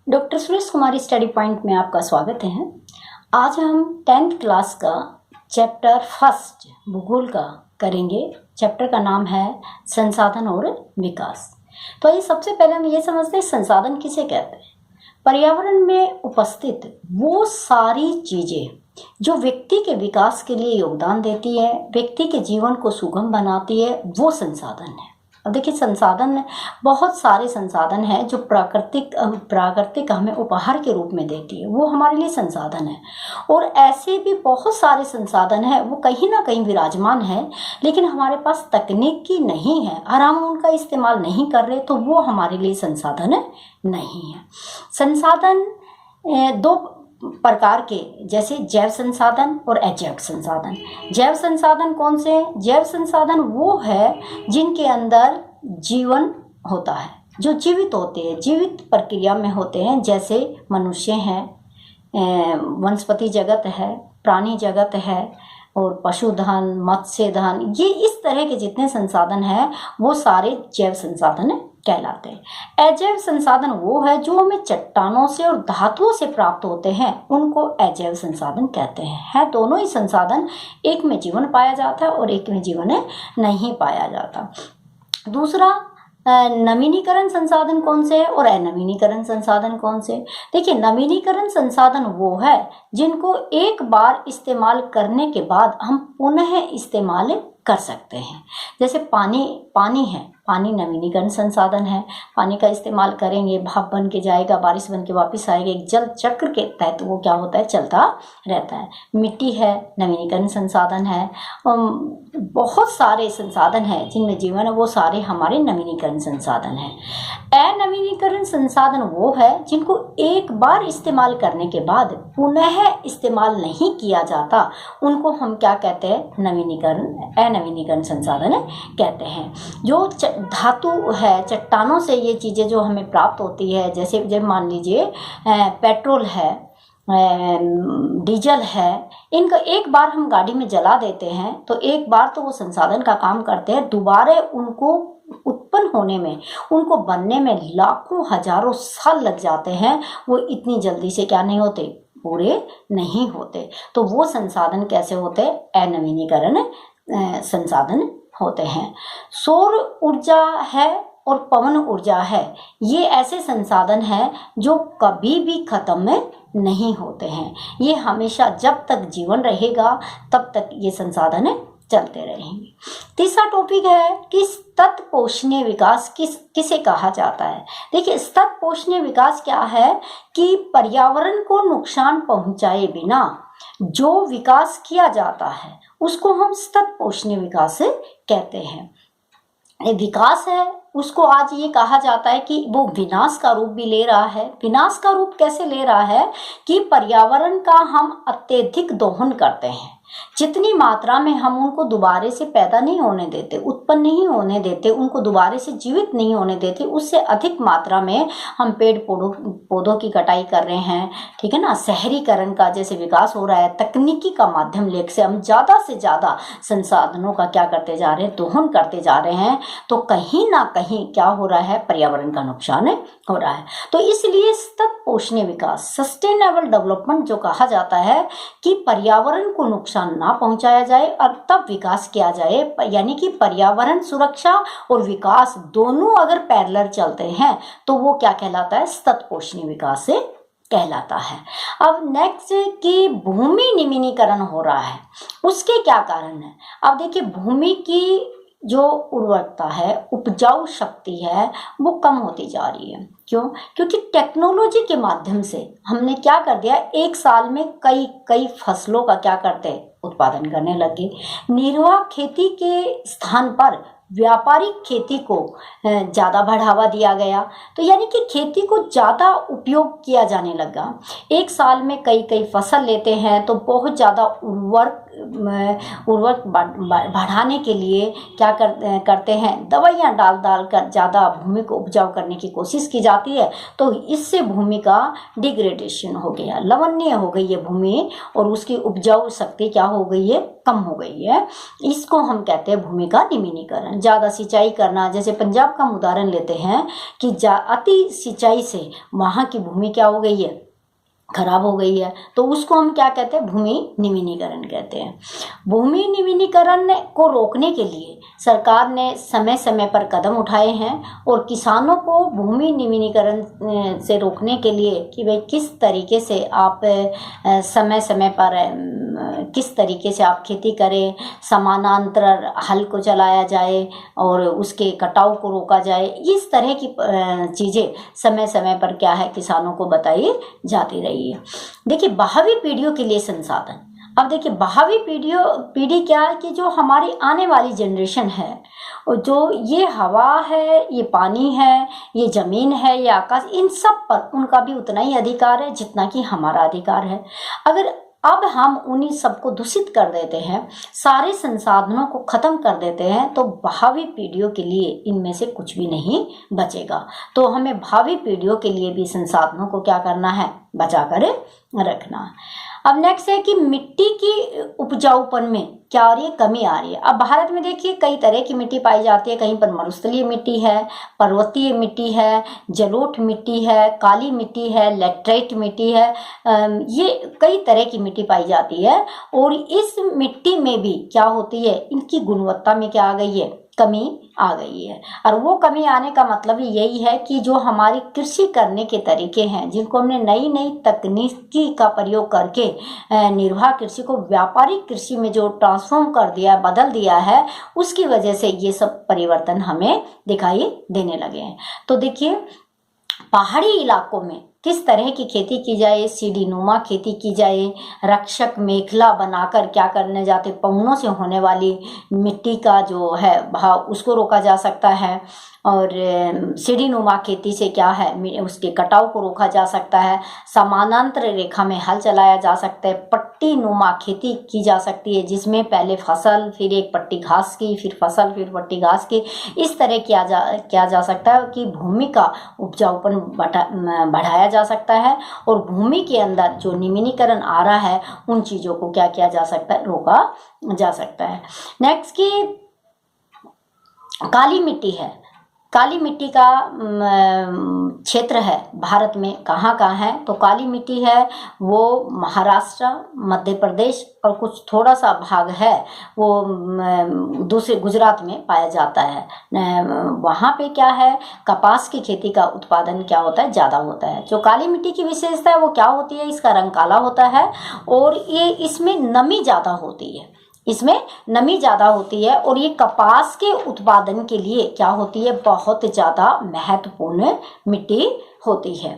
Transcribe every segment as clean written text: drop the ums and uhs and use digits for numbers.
Doctor Suresh कुमारी study point में आपका स्वागत है। आज हम 10th क्लास का चैप्टर फर्स्ट भूगोल का करेंगे। चैप्टर का नाम है संसाधन और विकास। तो ये सबसे पहले हम ये समझते हैं संसाधन किसे कहते हैं। पर्यावरण में उपस्थित वो सारी चीज़ें जो व्यक्ति के विकास के लिए योगदान देती है, व्यक्ति के जीवन को सुगम बनाती है, वो संसाधन है। अब देखिए, संसाधन बहुत सारे संसाधन हैं जो प्राकृतिक हमें उपहार के रूप में देती है, वो हमारे लिए संसाधन है। और ऐसे भी बहुत सारे संसाधन हैं वो कहीं ना कहीं विराजमान है, लेकिन हमारे पास तकनीकी नहीं है और हम उनका इस्तेमाल नहीं कर रहे, तो वो हमारे लिए संसाधन नहीं है। संसाधन दो प्रकार के, जैसे जैव संसाधन और अजैव संसाधन। जैव संसाधन कौन से हैं? जैव संसाधन वो है जिनके अंदर जीवन होता है, जो जीवित होते हैं, जीवित प्रक्रिया में होते हैं, जैसे मनुष्य हैं, वनस्पति जगत है, प्राणी जगत है और पशुधन, मत्स्यधन, ये इस तरह के जितने संसाधन हैं वो सारे जैव संसाधन कहलाते हैं। अजैव संसाधन वो है जो हमें चट्टानों से और धातुओं से प्राप्त होते हैं, उनको अजैव संसाधन कहते हैं। है दोनों ही संसाधन, एक में जीवन पाया जाता है और एक में जीवन नहीं पाया जाता। दूसरा, नवीनीकरण संसाधन कौन से है और अनवीनीकरण संसाधन कौन से? देखिए, नवीनीकरण संसाधन वो है जिनको एक बार इस्तेमाल करने के बाद हम पुनः इस्तेमाल कर सकते हैं। जैसे पानी है, पानी नवीनीकरण संसाधन है। पानी का इस्तेमाल करेंगे, भाप बन के जाएगा, बारिश बन के वापस आएगा, एक जल चक्र के तहत वो क्या होता है, चलता रहता है। मिट्टी है, नवीनीकरण संसाधन है। बहुत सारे संसाधन हैं जिनमें जीवन है, वो सारे हमारे नवीनीकरण संसाधन हैं। अनवीनीकरण संसाधन वो है जिनको एक बार इस्तेमाल करने के बाद पुनः इस्तेमाल नहीं किया जाता, उनको हम क्या कहते हैं, अनवीनीकरण संसाधन कहते हैं। जो धातु है, चट्टानों से ये चीज़ें जो हमें प्राप्त होती है, जैसे जब मान लीजिए पेट्रोल है, डीजल है, इनका एक बार हम गाड़ी में जला देते हैं तो एक बार तो वो संसाधन का काम करते हैं, दोबारा उनको उत्पन्न होने में, उनको बनने में लाखों हजारों साल लग जाते हैं। वो इतनी जल्दी से क्या नहीं होते, पूरे नहीं होते। तो वो संसाधन कैसे होते हैं, अनवीनीकरण संसाधन होते हैं। सौर ऊर्जा है और पवन ऊर्जा है, ये ऐसे संसाधन हैं जो कभी भी खत्म नहीं होते हैं। ये हमेशा जब तक जीवन रहेगा तब तक ये संसाधन चलते रहेंगे। तीसरा टॉपिक है कि सतत पोषणीय विकास किसे कहा जाता है। देखिए, सतत पोषणीय विकास क्या है कि पर्यावरण को नुकसान पहुंचाए बिना जो विकास किया जाता है उसको हम सतत पोषणीय विकास कहते हैं। विकास है उसको आज ये कहा जाता है कि वो विनाश का रूप भी ले रहा है। विनाश का रूप कैसे ले रहा है कि पर्यावरण का हम अत्यधिक दोहन करते हैं, जितनी मात्रा में हम उनको दोबारे से पैदा नहीं होने देते, उत्पन्न नहीं होने देते, उनको दोबारे से जीवित नहीं होने देते, उससे अधिक मात्रा में हम पेड़ पौधों की कटाई कर रहे हैं। ठीक है ना। शहरीकरण का जैसे विकास हो रहा है, तकनीकी का माध्यम लेकर से हम ज़्यादा से ज़्यादा संसाधनों का क्या करते जा रहे हैं, दोहन करते जा रहे हैं, तो कहीं ना कहीं क्या हो रहा है, पर्यावरण का नुकसान हो रहा है। तो इसलिए सतत पोषणीय विकास, सस्टेनेबल डेवलपमेंट जो कहा जाता है कि पर्यावरण को नुकसान ना पहुंचाया जाए और तब विकास किया जाए, यानी कि पर्यावरण सुरक्षा और विकास दोनों अगर पैरेलल चलते हैं तो वो क्या कहलाता है, सतत पोषणीय विकास से कहलाता है। अब नेक्स्ट कि भूमि निम्नीकरण हो रहा है, उसके क्या कारण है। अब देखिए, भूमि की जो उर्वरकता है, उपजाऊ शक्ति है, वो कम होती जा रही है। क्यों? क्योंकि टेक्नोलॉजी के माध्यम से हमने क्या कर दिया, एक साल में कई फसलों का क्या करते, उत्पादन करने लगे। निर्वाह खेती के स्थान पर व्यापारिक खेती को ज़्यादा बढ़ावा दिया गया, तो यानी कि खेती को ज़्यादा उपयोग किया जाने लगा। एक साल में कई फसल लेते हैं तो बहुत ज़्यादा उर्वरक उर्वरक बढ़ाने के लिए क्या करते हैं, दवाइयाँ डाल कर ज़्यादा भूमि को उपजाऊ करने की कोशिश की जाती है। तो इससे भूमि का डिग्रेडेशन हो गया, लवणीय हो गई है भूमि और उसकी उपजाऊ शक्ति क्या हो गई है, कम हो गई है। इसको हम कहते हैं भूमि का निमिनीकरण। ज़्यादा सिंचाई करना, जैसे पंजाब का उदाहरण लेते हैं कि अति सिंचाई से वहाँ की भूमि क्या हो गई है, खराब हो गई है, तो उसको हम क्या कहते हैं, भूमि निमिनीकरण कहते हैं। भूमि निमिनीकरण को रोकने के लिए सरकार ने समय समय पर कदम उठाए हैं और किसानों को भूमि निमिनीकरण से रोकने के लिए कि भाई किस तरीके से आप समय समय पर किस तरीके से आप खेती करें, समानांतर हल को चलाया जाए और उसके कटाव को रोका जाए, इस तरह की चीज़ें समय समय पर क्या है किसानों को बताई जाती रही है। देखिए भावी पीढ़ियों के लिए संसाधन। अब देखिए भावी पीढ़ी क्या है कि जो हमारी आने वाली जनरेशन है, और जो ये हवा है, ये पानी है, ये ज़मीन है, ये आकाश, इन सब पर उनका भी उतना ही अधिकार है जितना कि हमारा अधिकार है। अगर अब हम उन्हीं सबको दूषित कर देते हैं, सारे संसाधनों को ख़त्म कर देते हैं, तो भावी पीढ़ियों के लिए इनमें से कुछ भी नहीं बचेगा। तो हमें भावी पीढ़ियों के लिए भी संसाधनों को क्या करना है, बचा कर रखना। अब नेक्स्ट है कि मिट्टी की उपजाऊपन में क्या आ रही है, कमी आ रही है। अब भारत में देखिए कई तरह की मिट्टी पाई जाती है, कहीं पर मरुस्थलीय मिट्टी है, पर्वतीय मिट्टी है, जलोढ़ मिट्टी है, काली मिट्टी है, लैटराइट मिट्टी है, ये कई तरह की मिट्टी पाई जाती है। और इस मिट्टी में भी क्या होती है, इनकी गुणवत्ता में क्या आ गई है, कमी आ गई है। और वो कमी आने का मतलब यही है कि जो हमारी कृषि करने के तरीके हैं, जिनको हमने नई नई तकनीकी का प्रयोग करके निर्वाह कृषि को व्यापारिक कृषि में जो ट्रांसफॉर्म कर दिया, बदल दिया है, उसकी वजह से ये सब परिवर्तन हमें दिखाई देने लगे हैं। तो देखिए पहाड़ी इलाकों में किस तरह की खेती की जाए, सीढ़ी नुमा खेती की जाए, रक्षक मेखला बनाकर क्या करने जाते, पौनों से होने वाली मिट्टी का जो है भाव उसको रोका जा सकता है। और सीढ़ी नुमा खेती से क्या है, उसके कटाव को रोका जा सकता है। समानांतर रेखा में हल चलाया जा सकता है। पट्टी नुमा खेती की जा सकती है, जिसमें पहले फसल, फिर एक पट्टी घास की, फिर फसल, फिर पट्टी घास की, इस तरह किया जा सकता है कि भूमि का उपजाऊपन बढ़ाया जा सकता है। और भूमि के अंदर जो निमिनीकरण आ रहा है, उन चीज़ों को क्या किया जा सकता है, रोका जा सकता है। नेक्स्ट की काली मिट्टी है। काली मिट्टी का क्षेत्र है भारत में, कहाँ कहाँ है, तो काली मिट्टी है वो महाराष्ट्र, मध्य प्रदेश और कुछ थोड़ा सा भाग है वो दूसरे गुजरात में पाया जाता है। वहाँ पे क्या है, कपास की खेती का उत्पादन क्या होता है, ज़्यादा होता है। जो काली मिट्टी की विशेषता है वो क्या होती है, इसका रंग काला होता है और ये इसमें नमी ज़्यादा होती है, इसमें नमी ज़्यादा होती है और ये कपास के उत्पादन के लिए क्या होती है, बहुत ज़्यादा महत्वपूर्ण मिट्टी होती है।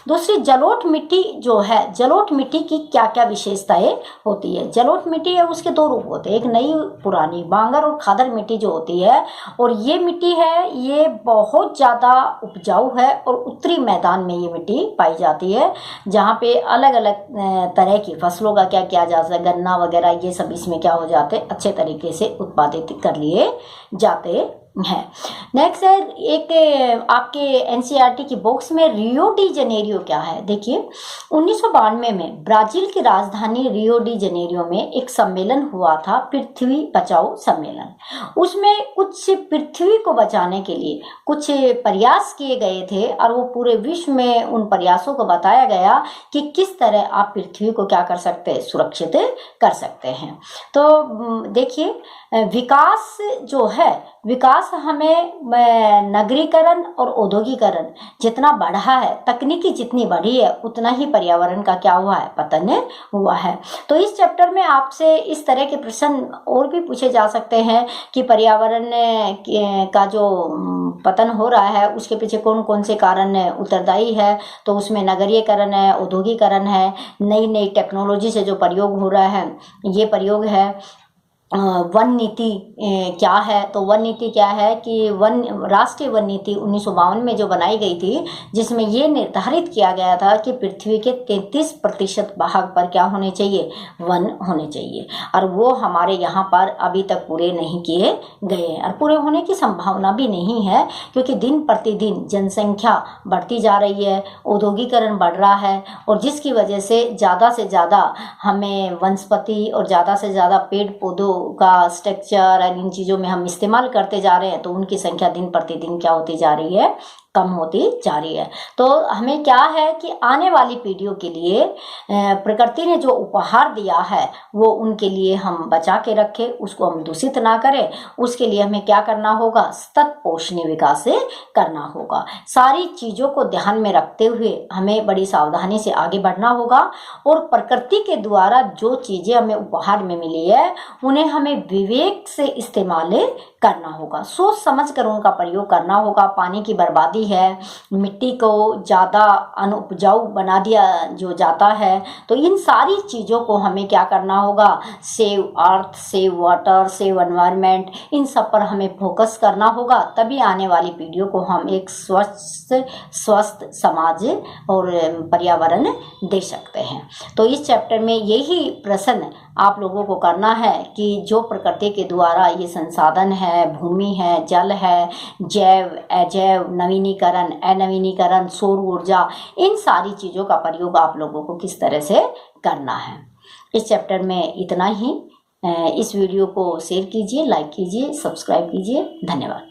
दूसरी जलोढ़ मिट्टी जो है, जलोढ़ मिट्टी की क्या क्या विशेषताएं होती है। जलोढ़ मिट्टी है उसके दो रूप होते हैं, एक नई पुरानी, बांगर और खादर मिट्टी जो होती है। और ये मिट्टी है ये बहुत ज़्यादा उपजाऊ है और उत्तरी मैदान में ये मिट्टी पाई जाती है, जहाँ पे अलग अलग तरह की फसलों का क्या किया जा सकता है, गन्ना वगैरह ये सब इसमें क्या हो जाते, अच्छे तरीके से उत्पादित कर लिए जाते है। नेक्स्ट है एक आपके एनसीईआरटी की बुक्स में रियो डी जनेरियो क्या है। देखिए 1992 में ब्राजील की राजधानी रियो डी जनेरियो में एक सम्मेलन हुआ था, पृथ्वी बचाओ सम्मेलन। उसमें कुछ पृथ्वी को बचाने के लिए कुछ प्रयास किए गए थे और वो पूरे विश्व में उन प्रयासों को बताया गया कि किस तरह आप पृथ्वी को क्या कर सकते हैं, सुरक्षित कर सकते हैं। तो देखिए विकास जो है, विकास हमें नगरीकरण और औद्योगिकरण जितना बढ़ा है, तकनीकी जितनी बढ़ी है, उतना ही पर्यावरण का क्या हुआ है, पतन हुआ है। तो इस चैप्टर में आपसे इस तरह के प्रश्न और भी पूछे जा सकते हैं कि पर्यावरण का जो पतन हो रहा है उसके पीछे कौन कौन से कारण उत्तरदायी है। तो उसमें नगरीकरण है, औद्योगिकरण है, नई नई टेक्नोलॉजी से जो प्रयोग हो रहा है ये प्रयोग है, वन नीति क्या है, तो वन नीति क्या है कि राष्ट्रीय वन नीति 1952 में जो बनाई गई थी, जिसमें ये निर्धारित किया गया था कि पृथ्वी के 33% भाग पर क्या होने चाहिए, वन होने चाहिए। और वो हमारे यहाँ पर अभी तक पूरे नहीं किए गए हैं और पूरे होने की संभावना भी नहीं है, क्योंकि दिन प्रतिदिन जनसंख्या बढ़ती जा रही है, औद्योगिकरण बढ़ रहा है, और जिसकी वजह से ज़्यादा हमें वनस्पति और ज़्यादा से ज़्यादा पेड़ पौधों का स्ट्रक्चर और इन चीज़ों में हम इस्तेमाल करते जा रहे हैं, तो उनकी संख्या दिन प्रतिदिन क्या होती जा रही है, कम होती जा रही है। तो हमें क्या है कि आने वाली पीढ़ियों के लिए प्रकृति ने जो उपहार दिया है वो उनके लिए हम बचा के रखें, उसको हम दूषित ना करें। उसके लिए हमें क्या करना होगा, सतत पोषणीय विकास करना होगा। सारी चीज़ों को ध्यान में रखते हुए हमें बड़ी सावधानी से आगे बढ़ना होगा, और प्रकृति के द्वारा जो चीज़ें हमें उपहार में मिली है उन्हें हमें विवेक से इस्तेमाल करना होगा, सोच समझ कर उनका प्रयोग करना होगा। पानी की बर्बादी है, मिट्टी को ज़्यादा अनुपजाऊ बना दिया जो जाता है, तो इन सारी चीज़ों को हमें क्या करना होगा, save earth, save water, save environment, इन सब पर हमें फोकस करना होगा। तभी आने वाली पीढ़ियों को हम एक स्वस्थ समाज और पर्यावरण दे सकते हैं। तो इस चैप्टर में यही प्रश्न आप लोगों को करना है कि जो प्रकृति के द्वारा ये संसाधन है, भूमि है, जल है, जैव अजैव, नवीनीकरण अनवीनीकरण, सौर ऊर्जा, इन सारी चीज़ों का प्रयोग आप लोगों को किस तरह से करना है। इस चैप्टर में इतना ही। इस वीडियो को शेयर कीजिए, लाइक कीजिए, सब्सक्राइब कीजिए। धन्यवाद।